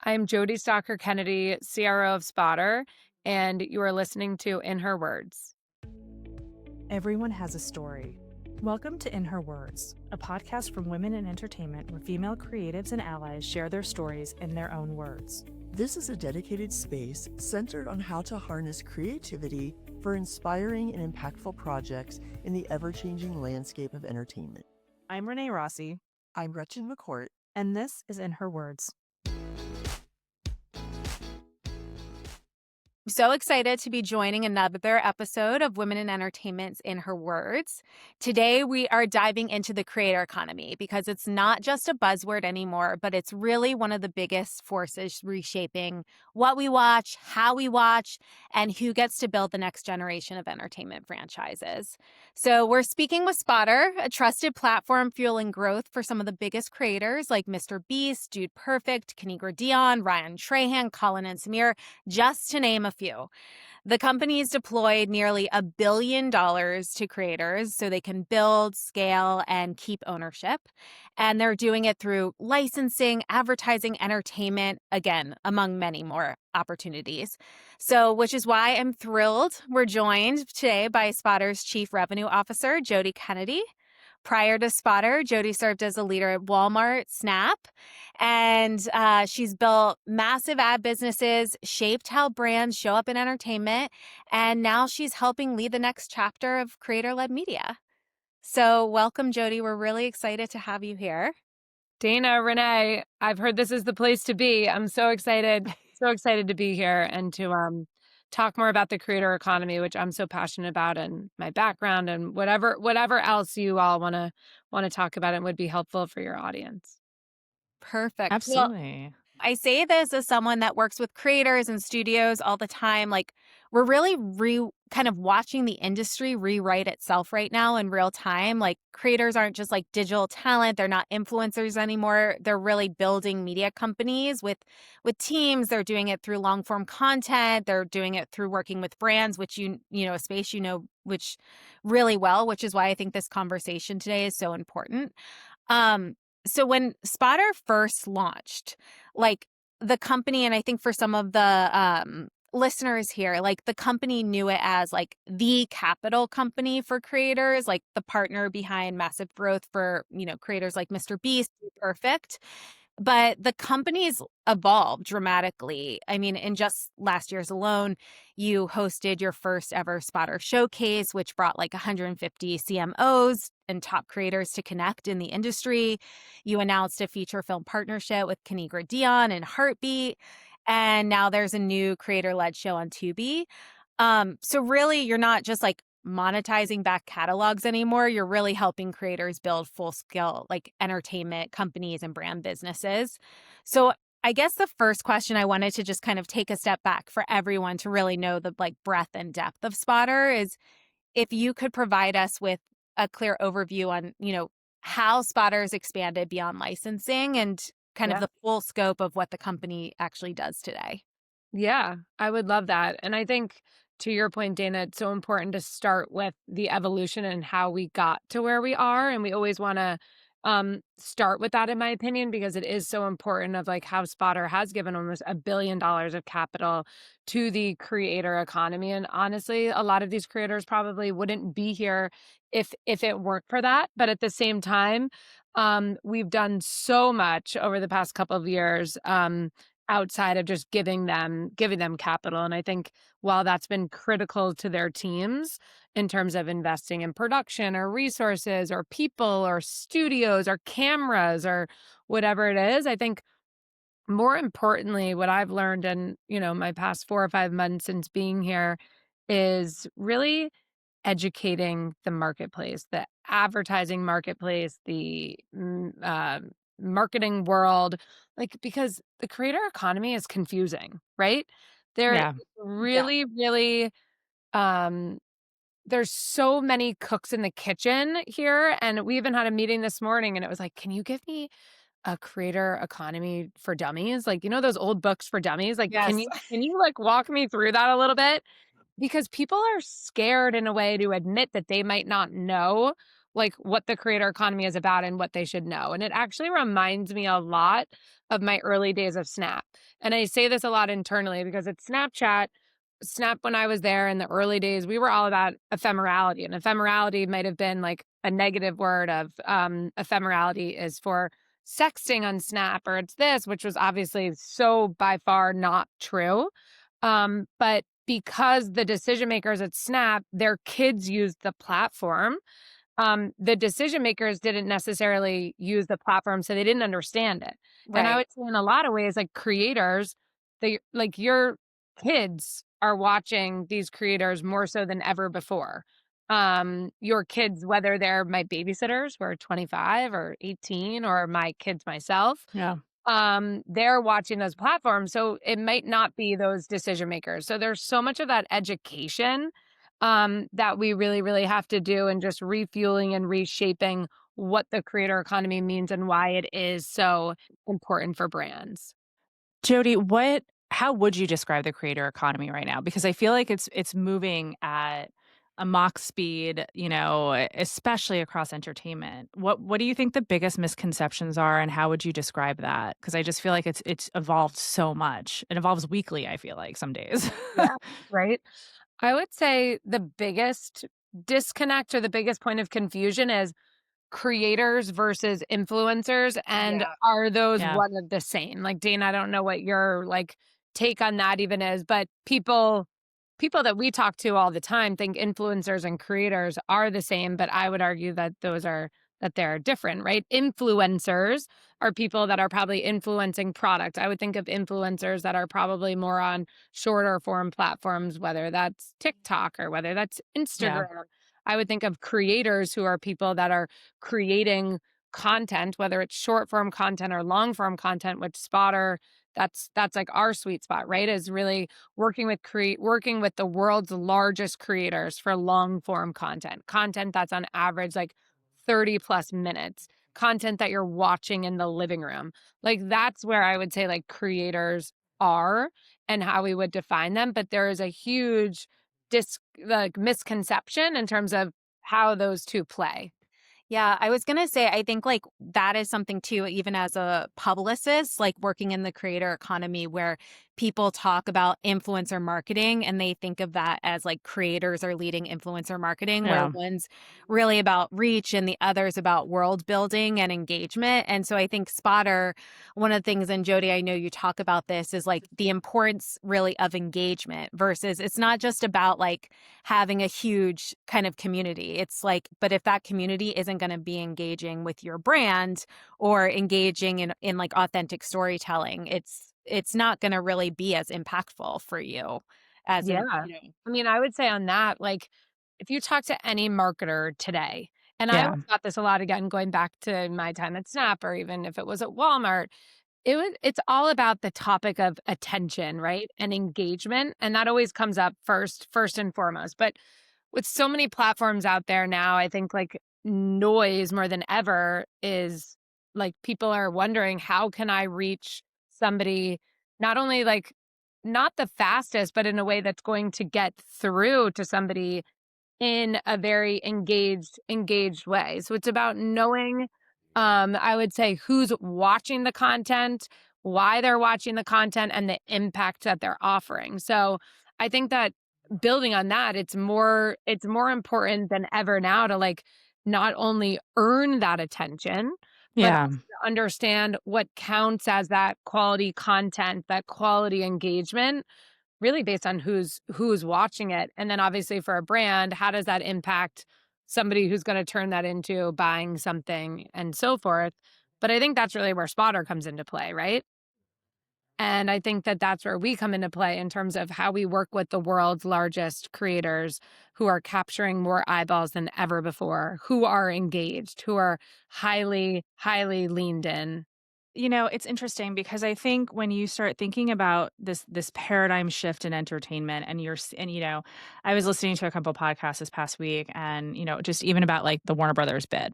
I'm Jodie Stalker Kennedy, CRO of Spotter, and you are listening to In Her Words. Everyone has a story. Welcome to In Her Words, a podcast from women in entertainment where female creatives and allies share their stories in their own words. This is a dedicated space centered on how to harness creativity for inspiring and impactful projects in the ever-changing landscape of entertainment. I'm Renee Rossi, I'm Gretchen McCourt. and this is In Her Words. I'm so excited to be joining another episode of Women in Entertainment's In Her Words. Today, we are diving into the creator economy because it's not just a buzzword anymore, but it's really one of the biggest forces reshaping what we watch, how we watch, and who gets to build the next generation of entertainment franchises. So we're speaking with Spotter, a trusted platform fueling growth for some of the biggest creators like MrBeast, Dude Perfect, GRA Dion, Ryan Trahan, Colin and Samir, just to name a few. The company's deployed nearly $1 billion to creators so they can build, scale, and keep ownership. And they're doing it through licensing, advertising, entertainment, again, among many more opportunities. So, which is why I'm thrilled we're joined today by Spotter's Chief Revenue Officer, Jodie Kennedy. Prior to Spotter, Jodie served as a leader at Walmart, Snap, and she's built massive ad businesses, shaped how brands show up in entertainment, and now she's helping lead the next chapter of creator-led media. So welcome, Jodie. We're really excited to have you here. Dana, Renee, I've heard this is the place to be. I'm so excited to be here and to talk more about the creator economy, which I'm so passionate about, and my background, and whatever else you all want to talk about and would be helpful for your audience. Perfect. Absolutely. I say this as someone that works with creators and studios all the time. Like, we're really kind of watching the industry rewrite itself right now in real time. Like, creators aren't just like digital talent. They're not influencers anymore. They're really building media companies with teams. They're doing it through long form content. They're doing it through working with brands, which you know, a space which really well, which is why I think this conversation today is so important. So when Spotter first launched, like the company, and I think for some of the listeners here, like the company knew it as like the capital company for creators, like the partner behind massive growth for, you know, creators like MrBeast, Perfect. But the company's evolved dramatically. I mean, in just last year's alone, you hosted your first ever Spotter Showcase, which brought like 150 CMOs and top creators to connect in the industry. You announced a feature film partnership with GRA Dion and Heartbeat. And now there's a new creator-led show on Tubi. So really, you're not just like monetizing back catalogs anymore. You're really helping creators build full-scale like entertainment companies and brand businesses. So I guess the first question I wanted to just kind of take a step back for everyone to really know the like breadth and depth of Spotter is if you could provide us with a clear overview on, you know, how Spotter's expanded beyond licensing and kind of the full scope of what the company actually does today. Yeah, I would love that. And I think to your point, Dana, it's so important to start with the evolution and how we got to where we are. And we always want to start with that, in my opinion, because it is so important of like how Spotter has given almost $1 billion of capital to the creator economy. And honestly, a lot of these creators probably wouldn't be here if it weren't for that. But at the same time, we've done so much over the past couple of years. Outside of just giving them capital. And I think while that's been critical to their teams in terms of investing in production or resources or people or studios or cameras or whatever it is, I think more importantly, what I've learned in, you know, my past 4 or 5 months since being here is really educating the marketplace, the advertising marketplace, the marketing world, like, because the creator economy is confusing, right? There really, um, there's so many cooks in the kitchen here. And we even had a meeting this morning and it was like, can you give me a creator economy for dummies? Like, you know, those old books for dummies? Like, Yes. can you like walk me through that a little bit? Because people are scared in a way to admit that they might not know like what the creator economy is about and what they should know. And it actually reminds me a lot of my early days of Snap. And I say this a lot internally because at Snapchat, Snap, when I was there in the early days, we were all about ephemerality. And ephemerality might have been like a negative word of ephemerality is for sexting on Snap or it's this, which was obviously so by far not true. But because the decision makers at Snap, their kids used the platform, the decision makers didn't necessarily use the platform, so they didn't understand it. And I Right. would say in a lot of ways, like creators, they like your kids are watching these creators more so than ever before. Your kids, whether they're my babysitters who are 25 or 18, or my kids myself, Yeah. they're watching those platforms. So it might not be those decision makers. So there's so much of that education that we really, really have to do and just refueling and reshaping what the creator economy means and why it is so important for brands. Jodie, how would you describe the creator economy right now? Because I feel like it's moving at a Mach speed, especially across entertainment. What do you think the biggest misconceptions are and how would you describe that? Because I just feel like it's evolved so much. It evolves weekly, I feel like some days. Yeah. Right. I would say the biggest disconnect or the biggest point of confusion is creators versus influencers, and Yeah. are those Yeah. one of the same? Like, Dana, I don't know what your, like, take on that even is, but people that we talk to all the time think influencers and creators are the same, but I would argue that they're different, right? Influencers are people that are probably influencing product. I would think of influencers that are probably more on shorter form platforms, whether that's TikTok or whether that's Yeah. Instagram. I would think of creators who are people that are creating content, whether it's short form content or long form content, which Spotter, that's like our sweet spot, right? Is really working with the world's largest creators for long form content that's on average like 30 plus minutes, content that you're watching in the living room. Like that's where I would say like creators are and how we would define them. But there is a huge like misconception in terms of how those two play. Yeah, I was gonna say, I think like that is something too, even as a publicist, like working in the creator economy where people talk about influencer marketing and they think of that as like creators are leading influencer marketing, where Yeah. one's really about reach and the other's about world building and engagement. And so I think Spotter, one of the things, and Jodie, I know you talk about this, is like the importance really of engagement versus it's not just about like having a huge kind of community. It's like, but if that community isn't going to be engaging with your brand or engaging in like authentic storytelling, it's not going to really be as impactful for you as Yeah. an, I mean, I would say on that, like, if you talk to any marketer today, and I Yeah. always got this a lot again, going back to my time at Snap, or even if it was at Walmart, it's all about the topic of attention, right? And engagement. And that always comes up first and foremost. But with so many platforms out there now, I think like noise more than ever is like people are wondering how can I reach somebody not only like not the fastest, but in a way that's going to get through to somebody in a very engaged way. So it's about knowing, I would say, who's watching the content, why they're watching the content, and the impact that they're offering. So I think that building on that, it's more important than ever now to like not only earn that attention, but Yeah. also to understand what counts as that quality content, that quality engagement, really based on who's watching it. And then obviously for a brand, how does that impact somebody who's going to turn that into buying something and so forth. But I think that's really where Spotter comes into play, right? And I think that that's where we come into play in terms of how we work with the world's largest creators who are capturing more eyeballs than ever before, who are engaged, who are highly, highly leaned in. It's interesting because I think when you start thinking about this paradigm shift in entertainment I was listening to a couple podcasts this past week and just even about like the Warner Brothers bid.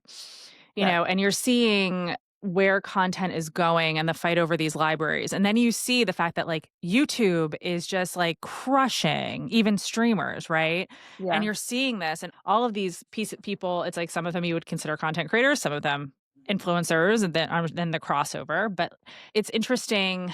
Right. And you're seeing where content is going and the fight over these libraries. And then you see the fact that like YouTube is just like crushing even streamers, right? And Yeah. you're seeing this and all of these people, it's like some of them you would consider content creators, some of them influencers, and then the crossover. But it's interesting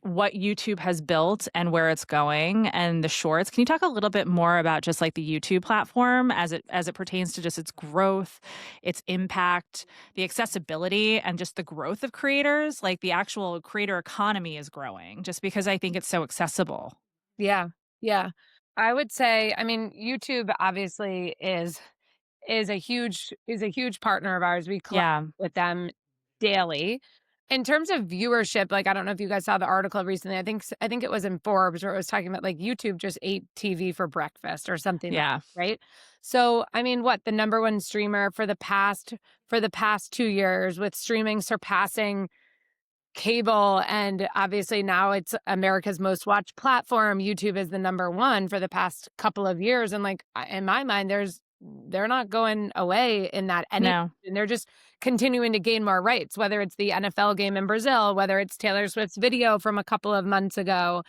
what YouTube has built and where it's going and the shorts. Can you talk a little bit more about just like the YouTube platform as it pertains to just its growth, its impact, the accessibility and just the growth of creators? Like the actual creator economy is growing just because I think it's so accessible. Yeah. Yeah. I would say, I mean, YouTube obviously is a huge partner of ours. We collaborate Yeah. with them daily. In terms of viewership, like, I don't know if you guys saw the article recently. I think it was in Forbes where it was talking about like YouTube just ate TV for breakfast or something, Yeah. right? So, I mean, what the number one streamer for the past 2 years with streaming surpassing cable, and obviously now it's America's most watched platform. YouTube is the number one for the past couple of years, and like in my mind, they're not going away in that any, No. and they're just continuing to gain more rights. Whether it's the NFL game in Brazil, whether it's Taylor Swift's video from a couple of months ago,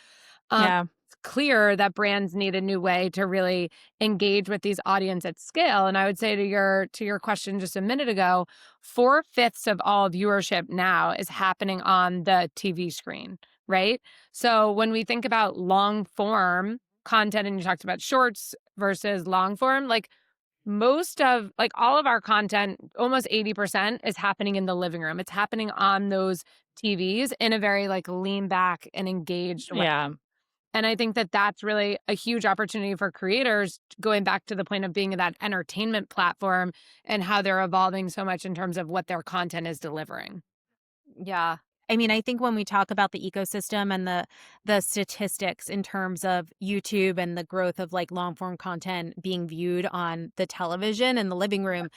Yeah. it's clear that brands need a new way to really engage with these audience at scale. And I would say to your question just a minute ago, 4/5 of all viewership now is happening on the TV screen, right? So when we think about long form content, and you talked about shorts versus long form, like most of like all of our content, almost 80% is happening in the living room. It's happening on those TVs in a very like lean back and engaged way. Yeah. And I think that that's really a huge opportunity for creators, going back to the point of being that entertainment platform and how they're evolving so much in terms of what their content is delivering. Yeah. I mean, I think when we talk about the ecosystem and the statistics in terms of YouTube and the growth of like long form content being viewed on the television in the living room,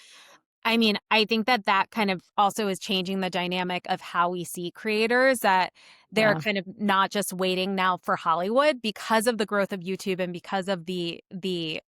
I mean, I think that that kind of also is changing the dynamic of how we see creators, that they're Yeah. kind of not just waiting now for Hollywood because of the growth of YouTube and because of the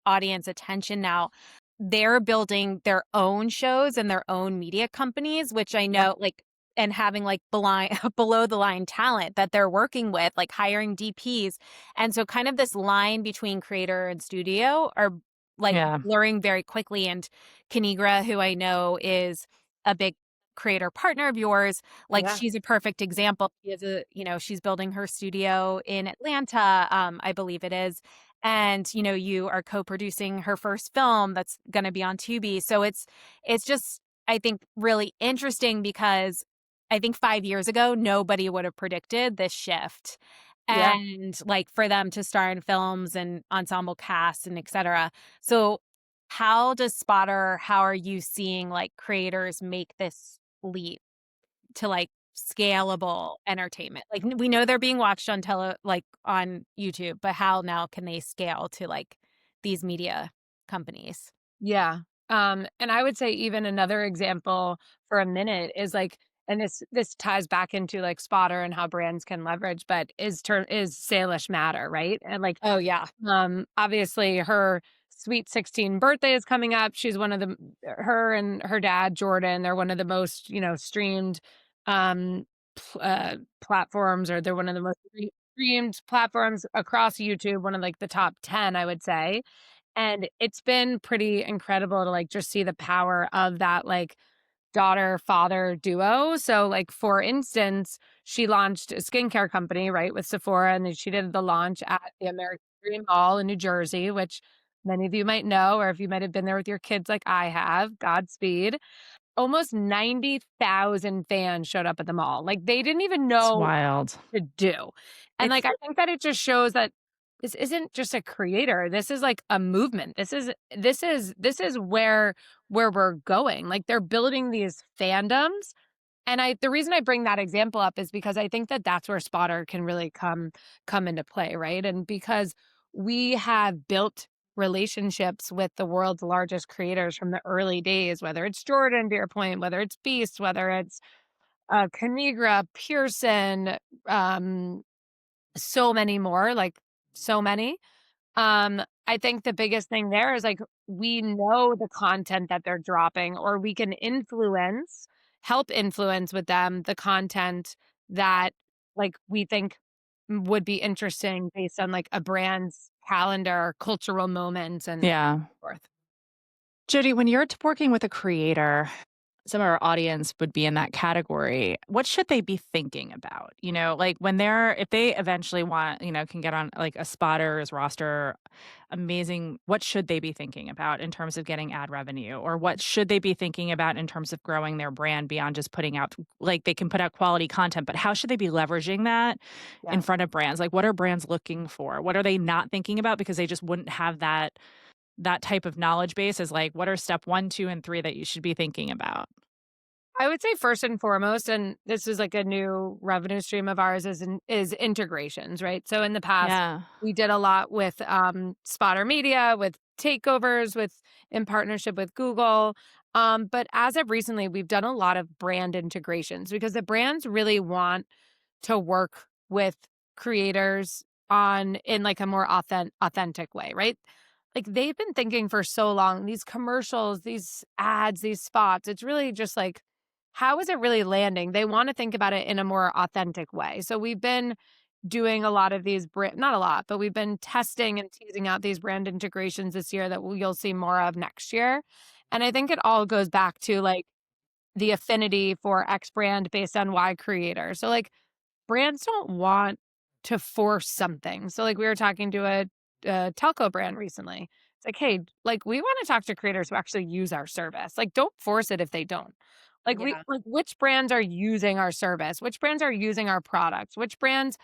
audience attention now. They're building their own shows and their own media companies, which I Yeah. know like and having like below the line talent that they're working with, like hiring DPs. And so kind of this line between creator and studio are like Yeah. blurring very quickly. And Kanigra, who I know is a big creator partner of yours, like Yeah. she's a perfect example. She is she's building her studio in Atlanta, I believe it is. And, you are co-producing her first film that's going to be on Tubi. So it's just, I think, really interesting because I think 5 years ago, nobody would have predicted this shift. Yeah. And like for them to star in films and ensemble casts and et cetera. So how are you seeing like creators make this leap to like scalable entertainment? Like we know they're being watched on like on YouTube, but how now can they scale to like these media companies? Yeah. And I would say even another example for a minute is like, and this ties back into like Spotter and how brands can leverage, but is Salish Matter, right? And like Oh yeah. obviously her sweet 16 birthday is coming up. She's one of the her and her dad Jordan, they're one of the most, streamed um platforms, or they're one of the most streamed platforms across YouTube, one of like the top 10, I would say. And it's been pretty incredible to like just see the power of that like daughter father duo. So like for instance, she launched a skincare company, right, with Sephora, and then she did the launch at the American Dream Mall in New Jersey, which many of you might know, or if you might have been there with your kids like I have, Godspeed. Almost 90,000 fans showed up at the mall. Like they didn't even It's know wild. to do. And, It's like, I think that it just shows that this isn't just a creator. This is like a movement. This is where we're going. Like, they're building these fandoms. And the reason I bring that example up is because I think that that's where Spotter can really come into play, right? And because we have built relationships with the world's largest creators from the early days, whether it's Jordan, to your point, whether it's Beast, whether it's Kanigra, Pearson, um, so many more, like so many. I think the biggest thing there is like we know the content that they're dropping, or we can influence help influence with them the content that like we think would be interesting based on like a brand's calendar, cultural moments, and Yeah. forth. Jodie, when you're working with a creator, some of our audience would be in that category. What should they be thinking about? Like when if they eventually want, can get on like a spotter's roster, amazing. What should they be thinking about in terms of getting ad revenue? Or what should they be thinking about in terms of growing their brand beyond just putting out, like they can put out quality content, but how should they be leveraging that in Yeah. front of brands? Like what are brands looking for? What are they not thinking about because they just wouldn't have that type of knowledge base? Is like, what are step 1, 2, and 3 that you should be thinking about? I would say first and foremost, and this is like a new revenue stream of ours, is integrations, right? So in the past, Yeah. we did a lot with Spotter Media, with takeovers, with in partnership with Google. But as of recently, we've done a lot of brand integrations because the brands really want to work with creators on in like a more authentic way, right? Like they've been thinking for so long, these commercials, these ads, these spots, it's really just like, how is it really landing? They want to think about it in a more authentic way. So we've been doing a lot of these not a lot, but we've been testing and teasing out these brand integrations this year that you'll see more of next year. And I think it all goes back to like the affinity for X brand based on Y creator. So like brands don't want to force something. So like we were talking to a telco brand recently. It's like, hey, like we want to talk to creators who actually use our service. Like don't force it if they don't. Like we Yeah. like which brands are using our service? Which brands are using our products? Which brands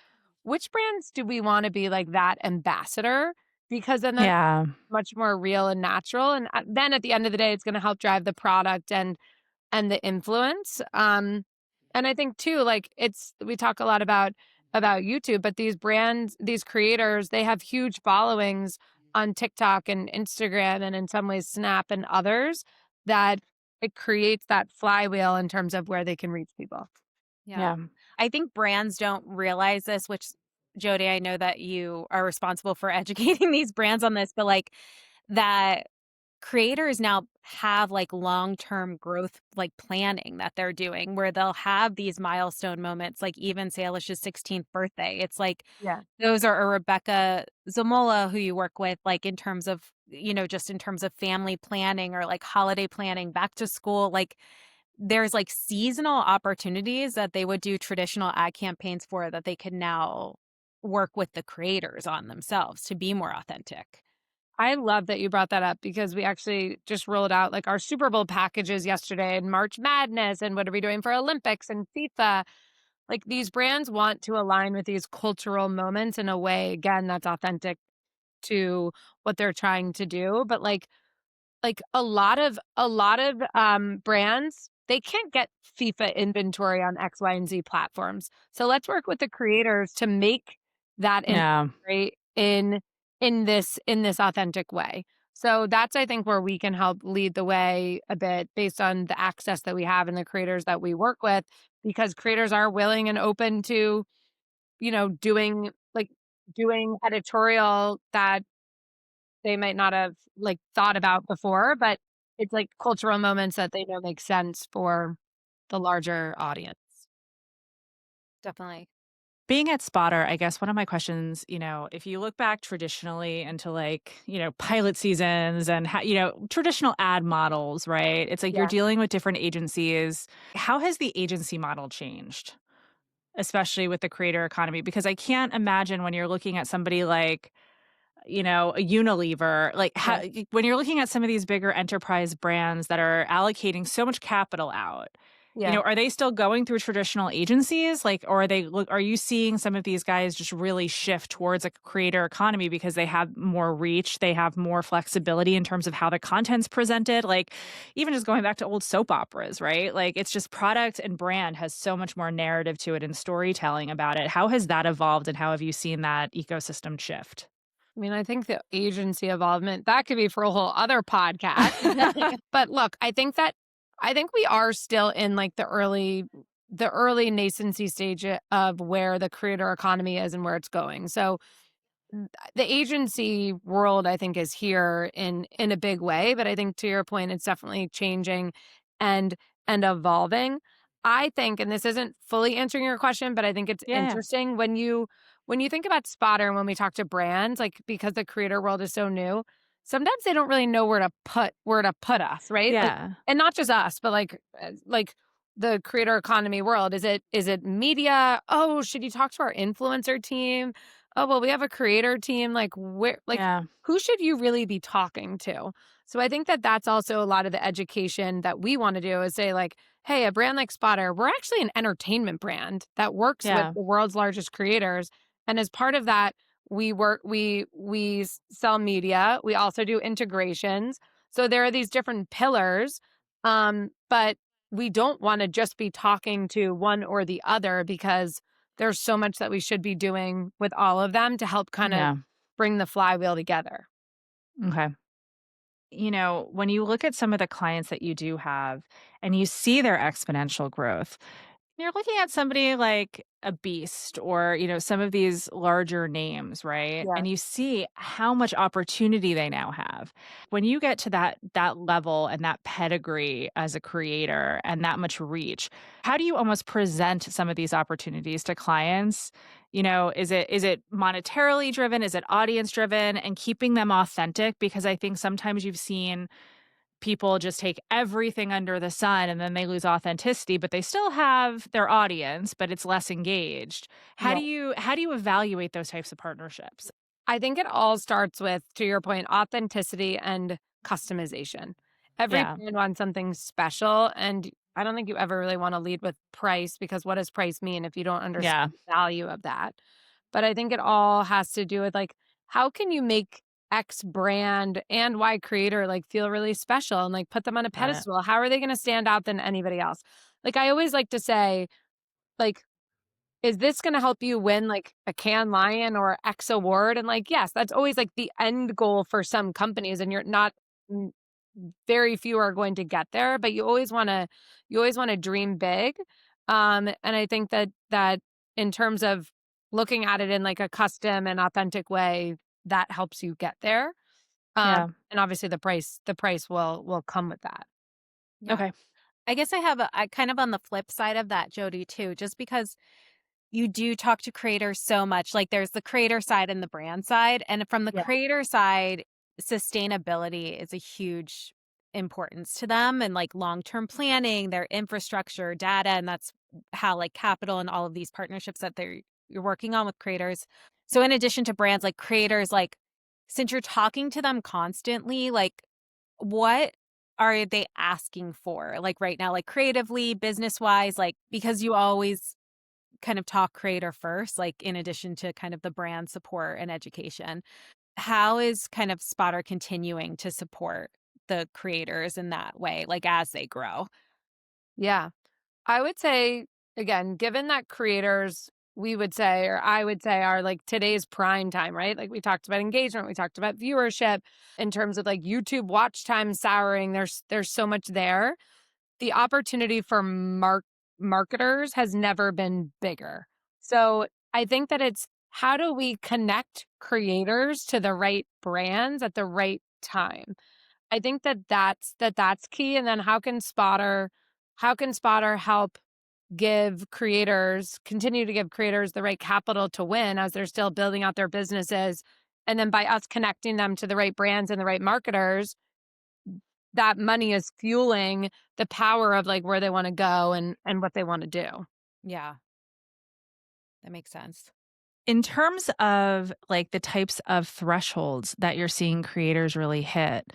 do we want to be like that ambassador? Because then that's Yeah. much more real and natural. And then at the end of the day, it's going to help drive the product and the influence. And I think too, like we talk a lot about YouTube, but these brands, these creators, they have huge followings on TikTok and Instagram and in some ways Snap and others that it creates that flywheel in terms of where they can reach people. Yeah. Yeah. I think brands don't realize this, which Jodie, I know that you are responsible for educating these brands on this, but like that creators now have like long-term growth like planning that they're doing where they'll have these milestone moments like even say Alicia's 16th birthday. It's like Yeah. those are a Rebecca Zamola who you work with like in terms of just in terms of family planning or like holiday planning, back to school, like there's like seasonal opportunities that they would do traditional ad campaigns for that they can now work with the creators on themselves to be more authentic. I love that you brought that up because we actually just rolled out like our Super Bowl packages yesterday and March Madness and what are we doing for Olympics and FIFA. Like these brands want to align with these cultural moments in a way, again, that's authentic to what they're trying to do. But like a lot of brands, they can't get FIFA inventory on X, Y, and Z platforms. So let's work with the creators to make that Yeah. inventory in this authentic way. So that's I think where we can help lead the way a bit based on the access that we have and the creators that we work with, because creators are willing and open to, doing editorial that they might not have like thought about before, but it's like cultural moments that they know make sense for the larger audience. Definitely. Being at Spotter, I guess one of my questions, if you look back traditionally into like, pilot seasons and, traditional ad models, right? It's like you're Yeah. dealing with different agencies. How has the agency model changed, especially with the creator economy? Because I can't imagine when you're looking at somebody like, a Unilever, like Yeah. when you're looking at some of these bigger enterprise brands that are allocating so much capital out, Yeah. are they still going through traditional agencies? Like, or are you seeing some of these guys just really shift towards a creator economy because they have more reach, they have more flexibility in terms of how the content's presented? Like, even just going back to old soap operas, right? Like, it's just product and brand has so much more narrative to it and storytelling about it. How has that evolved and how have you seen that ecosystem shift? I mean, I think the agency involvement, that could be for a whole other podcast. But look, I think we are still in like the early nascency stage of where the creator economy is and where it's going. So the agency world, I think, is here in a big way, but I think to your point, it's definitely changing. And and evolving. I think, and this isn't fully answering your question, but I think it's Yeah. interesting when you think about Spotter and when we talk to brands, like because the creator world is so new, sometimes they don't really know where to put us, right? Like, Yeah. and not just us, but like the creator economy world. Is it media? Oh, should you talk to our influencer team? Oh, well, we have a creator team. Like where Yeah. who should you really be talking to? So I think that that's also a lot of the education that we want to do is say like, hey, a brand like Spotter, we're actually an entertainment brand that works with Yeah. the world's largest creators. And as part of that, we sell media. We also do integrations. So there are these different pillars. But we don't want to just be talking to one or the other because there's so much that we should be doing with all of them to help kind of Yeah. bring the flywheel together. Okay. When you look at some of the clients that you do have and you see their exponential growth, you're looking at somebody like a Beast or, some of these larger names, right? Yeah. And you see how much opportunity they now have. When you get to that level and that pedigree as a creator and that much reach, how do you almost present some of these opportunities to clients? Is it monetarily driven? Is it audience driven and keeping them authentic? Because I think sometimes you've seen people just take everything under the sun and then they lose authenticity, but they still have their audience, but it's less engaged. How Yeah. do you evaluate those types of partnerships? I think it all starts with, to your point, authenticity and customization. Every Yeah. brand wants something special. And I don't think you ever really want to lead with price because what does price mean if you don't understand Yeah. the value of that? But I think it all has to do with like, how can you make X brand and Y creator like feel really special and like put them on a Got it. pedestal? How are they going to stand out than anybody else? Like, I always like to say, like, is this gonna help you win, like, a Cannes Lion or X award? And, like, yes, that's always, like, the end goal for some companies, and you're not mm, very few are going to get there, but you always wanna dream big. And I think that in terms of looking at it in, like, a custom and authentic way, that helps you get there. Yeah. And obviously the price will come with that. Yeah. Okay. I guess I kind of on the flip side of that, Jody, too, just because you do talk to creators so much. Like there's the creator side and the brand side. And from the Yeah. creator side, sustainability is a huge importance to them and like long-term planning, their infrastructure, data, and that's how like capital and all of these partnerships that you're working on with creators. So in addition to brands like creators, like since you're talking to them constantly, like what are they asking for? Like right now, like creatively, business wise, like because you always kind of talk creator first, like in addition to kind of the brand support and education. How is kind of Spotter continuing to support the creators in that way, like as they grow? Yeah. I would say, again, given that creators, we would say, or I would say, are like today's prime time, right? Like we talked about engagement, we talked about viewership in terms of like YouTube watch time souring. There's so much there. The opportunity for marketers has never been bigger. So I think that it's how do we connect creators to the right brands at the right time? I think that's key. And then how can Spotter help continue to give creators the right capital to win as they're still building out their businesses. And then by us connecting them to the right brands and the right marketers, that money is fueling the power of like where they want to go and what they want to do. Yeah, that makes sense. In terms of like the types of thresholds that you're seeing creators really hit,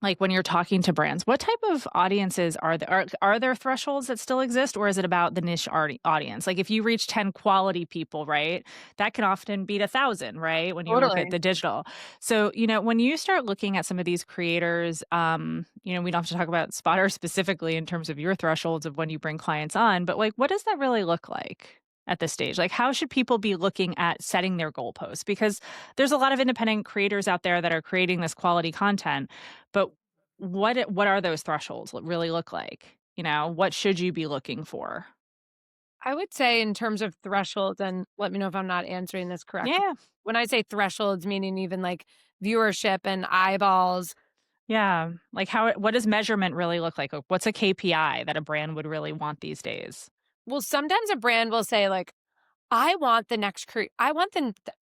like when you're talking to brands, what type of audiences are there? Are there thresholds that still exist, or is it about the niche audience? Like if you reach 10 quality people, right, that can often beat 1,000, right, when you look at Totally. the digital. So, when you start looking at some of these creators, we don't have to talk about Spotter specifically in terms of your thresholds of when you bring clients on, but like, what does that really look like? At this stage, like how should people be looking at setting their goalposts? Because there's a lot of independent creators out there that are creating this quality content, but what are those thresholds really look like? What should you be looking for? I would say in terms of thresholds, and let me know if I'm not answering this correctly. Yeah. When I say thresholds, meaning even like viewership and eyeballs, Yeah. Like what does measurement really look like? What's a KPI that a brand would really want these days? Well, sometimes a brand will say like, I want the next I want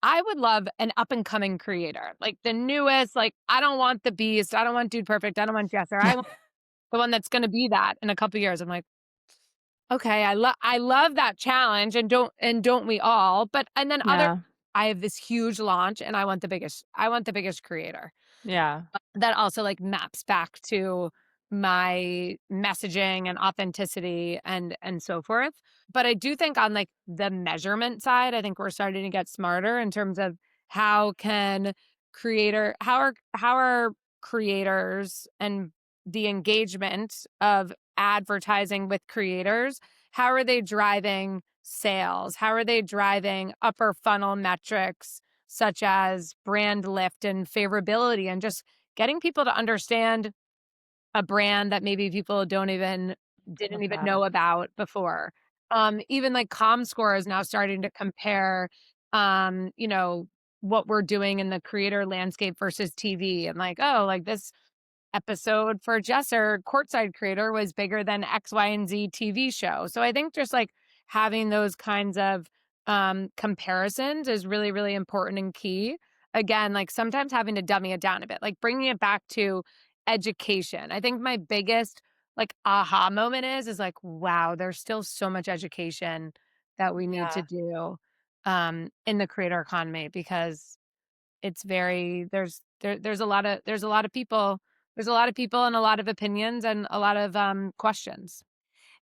I would love an up and coming creator, like the newest, like I don't want the beast, I don't want Dude Perfect, I don't want Jesser. I want the one that's going to be that in a couple years. I'm like, okay, I love that challenge and don't we all? But and then other Yeah. I have this huge launch and I want the biggest creator. Yeah. That also like maps back to my messaging and authenticity and so forth. But I do think on like the measurement side, I think we're starting to get smarter in terms of how can how are creators and the engagement of advertising with creators, how are they driving sales? How are they driving upper funnel metrics such as brand lift and favorability and just getting people to understand a brand that maybe people didn't Love even that. know about before. Even like ComScore is now starting to compare, you know, what we're doing in the creator landscape versus TV and like, oh, like this episode for Jesser, Courtside Creator, was bigger than X, Y, and Z TV show. So I think just like having those kinds of comparisons is really, really important and key. Again, like sometimes having to dummy it down a bit, like bringing it back to education. I think my biggest like aha moment is like, wow, there's still so much education that we need to Yeah. do in the creator economy because it's very there's a lot of people and a lot of opinions and a lot of questions.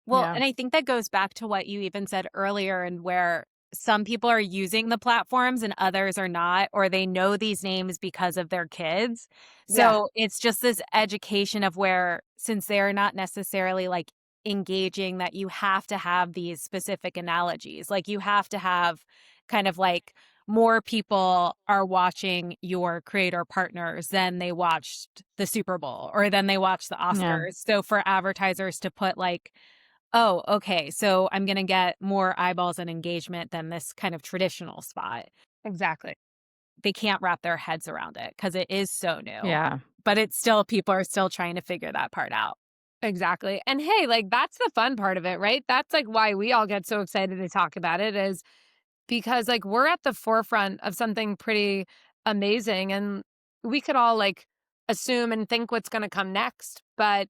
Well, Yeah. and I think that goes back to what you even said earlier, and where some people are using the platforms and others are not, or they know these names because of their kids. Yeah, So it's just this education of where, since they're not necessarily like engaging, that you have to have these specific analogies. Like you have to have kind of like more people are watching your creator partners than they watched the Super Bowl or than they watched the Yeah. Oscars. So for advertisers to put like, oh, okay. So I'm going to get more eyeballs and engagement than this kind of traditional spot. exactly. They can't wrap their heads around it because it is so new. Yeah. But it's still, people are still trying to figure that part out. Exactly. And hey, like that's the fun part of it, right? That's like why we all get so excited to talk about it is because like we're at the forefront of something pretty amazing and we could all like assume and think what's going to come next, but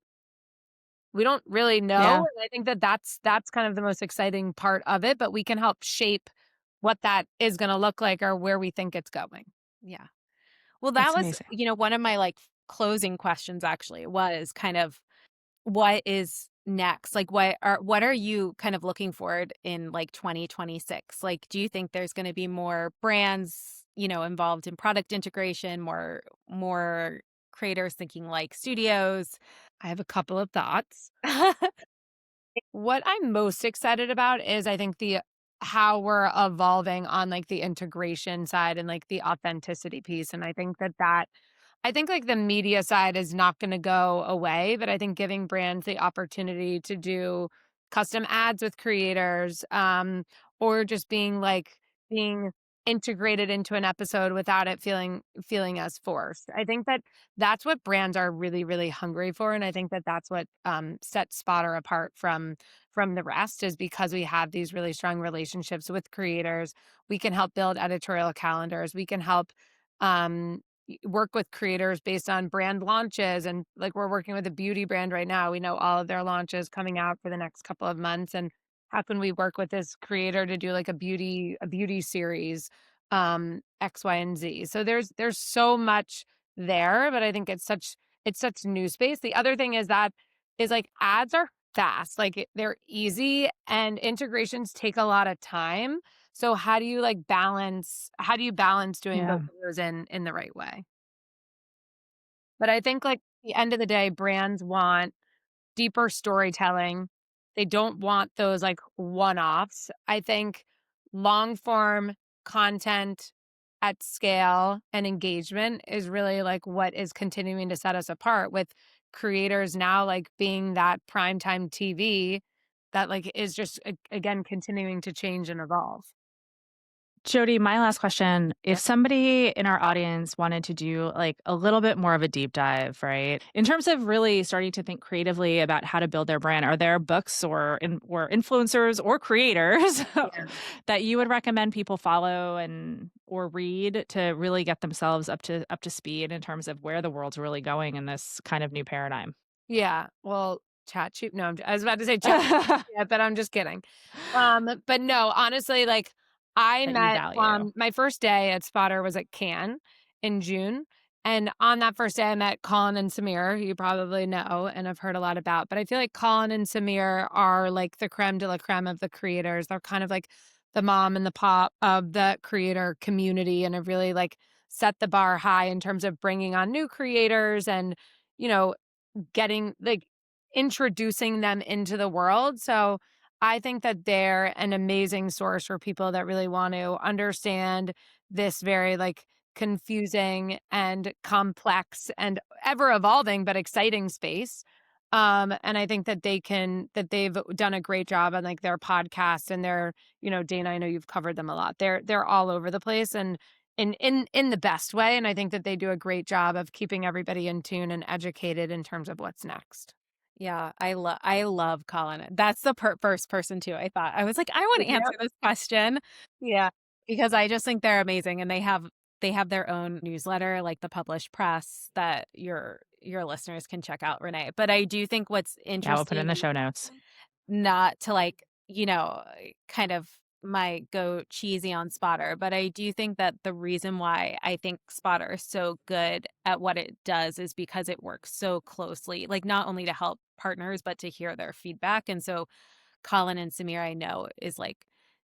we don't really know. Yeah. And I think that that's kind of the most exciting part of it, but we can help shape what that is going to look like or where we think it's going. Yeah. Well, that That's was, amazing. one of my like closing questions actually was kind of what is next? Like what are you kind of looking forward in like 2026? Like do you think there's going to be more brands, involved in product integration, more creators thinking like studios? I have a couple of thoughts. What I'm most excited about is I think the how we're evolving on like the integration side and like the authenticity piece. And I think like the media side is not going to go away, but I think giving brands the opportunity to do custom ads with creators, or just being integrated into an episode without it feeling as forced. I think that that's what brands are really, really hungry for. And I think that that's what sets Spotter apart from the rest is because we have these really strong relationships with creators. We can help build editorial calendars. We can help um, work with creators based on brand launches. And like we're working with a beauty brand right now. We know all of their launches coming out for the next couple of months. And how can we work with this creator to do like a beauty series, X, Y, and Z. So there's so much there, but I think it's such new space. The other thing is that is like ads are fast, like they're easy and integrations take a lot of time. So how do you balance doing both Yeah. of those in the right way? But I think like at the end of the day, brands want deeper storytelling. They don't want those like one-offs. I think long form content at scale and engagement is really like what is continuing to set us apart with creators now like being that primetime TV that like is just again continuing to change and evolve. Jodie, my last question. If somebody in our audience wanted to do like a little bit more of a deep dive, right? In terms of really starting to think creatively about how to build their brand, are there books or influencers or creators Yeah. that you would recommend people follow and or read to really get themselves up to speed in terms of where the world's really going in this kind of new paradigm? Yeah. Well, no, I was about to say chat, yeah, but I'm just kidding. But no, honestly, like I That you met value. my first day at Spotter was at Cannes in June. And on that first day, I met Colin and Samir, who you probably know and have heard a lot about. But I feel like Colin and Samir are like the creme de la creme of the creators. They're kind of like the mom and the pop of the creator community and have really like set the bar high in terms of bringing on new creators and, you know, getting like introducing them into the world. So I think that they're an amazing source for people that really want to understand this very like confusing and complex and ever evolving but exciting space. And I think that they've done a great job on like their podcast and their, Dana, I know you've covered them a lot. They're all over the place and in the best way. And I think that they do a great job of keeping everybody in tune and educated in terms of what's next. Yeah, I love Colin. That's the first person too. I was like, I want to answer Yep. this question Yeah. because I just think they're amazing, and they have their own newsletter, like the published press, that your listeners can check out, Renee. But I do think what's Yeah, we'll put it in the interesting, show notes. not to like, kind of my go cheesy on Spotter, but I do think that the reason why I think Spotter is so good at what it does is because it works so closely, like not only to help partners, but to hear their feedback. And so Colin and Samir, I know, is like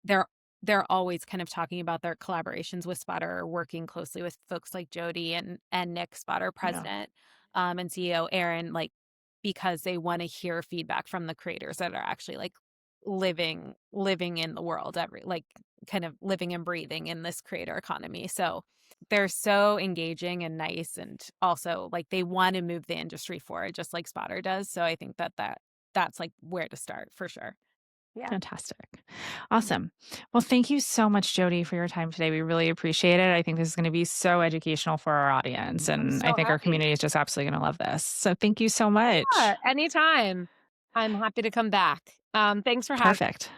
they're they're always kind of talking about their collaborations with Spotter, or working closely with folks like Jodie and Nick, Spotter Yeah. president, and CEO Aaron, like because they want to hear feedback from the creators that are actually like living in the world, every like kind of living and breathing in this creator economy. So they're so engaging and nice, and also like they want to move the industry forward just like Spotter does. So I think that's like where to start for sure. Yeah. Fantastic. Awesome. Well, thank you so much, Jodie, for your time today. We really appreciate it. I think this is going to be so educational for our audience, I'm and I so think our happy. community is just absolutely going to love this. So thank you so much. Yeah, anytime. I'm happy to come back. Thanks for having Perfect.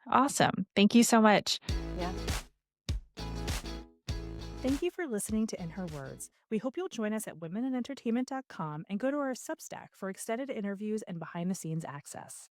Awesome. Thank you so much. me. Yeah. Thank you for listening to In Her Words. We hope you'll join us at womenandentertainment.com and go to our Substack for extended interviews and behind the scenes access.